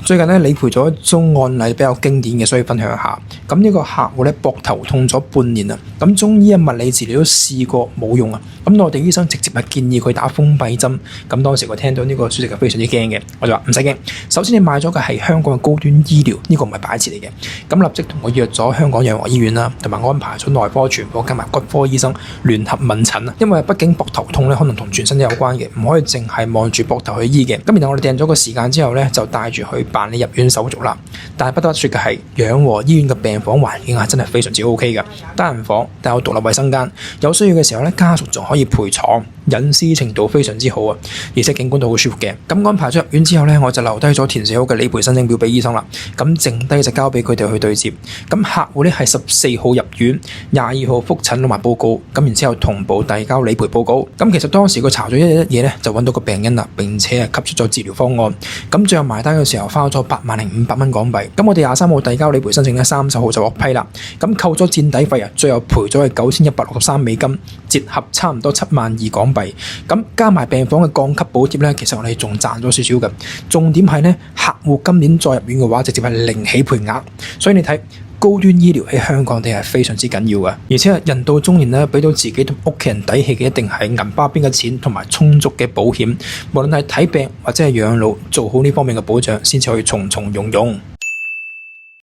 最近咧理賠咗一宗案例比較經典嘅，所以分享一下。咁呢個客戶咧膊頭痛咗半年啦，咁中醫物理治療都試過冇用啊。咁內地醫生直接係建議佢打封閉針。咁當時我聽到呢個消息係非常之驚嘅，我就話唔使驚。首先你買咗嘅係香港嘅高端醫療，呢個唔係擺設嚟嘅。咁立即同我約咗香港養和醫院啦，同埋安排咗內科、全科加埋骨科醫生聯合問診啊。因為畢竟膊頭痛咧可能同全身都有關嘅，唔可以淨係望住膊頭去醫嘅。咁然後我哋訂咗個時間之後咧，就帶住去辦理入院手續啦。但係不得不說嘅係，養和醫院嘅病房環境係真係非常之 OK 嘅，單人房但有獨立衛生間，有需要嘅時候咧，家屬仲可以陪床，隱私程度非常之好啊，而且景觀都好舒服嘅。咁安排咗入院之後咧，我就留低咗填寫好嘅理賠申請表俾醫生啦。咁剩低就交俾佢哋去對接。咁客戶咧係14號入院，22號覆診攞埋報告，咁然之後同步遞交理賠報告。咁其實當時佢查咗一嘢咧，就揾到個病因啦，並且係給出咗治療方案。咁最後埋單嘅時候花咗80500蚊港幣。咁我哋23號遞交理賠申請咧，30號就獲批啦。咁扣咗墊底費啊，最後賠咗係9163美金，折合差唔多72000港幣。咁加埋病房嘅降級補貼咧，其實我哋仲賺咗少少嘅。重點係咧，客戶今年再入院嘅話，直接係零起賠額。所以你睇高端醫療喺香港地係非常之緊要嘅，而且人到中年咧，俾到自己同屋企人底氣嘅一定係銀包邊嘅錢同埋充足嘅保險，無論係睇病或者係養老，做好呢方面嘅保障，先至可以從從容容。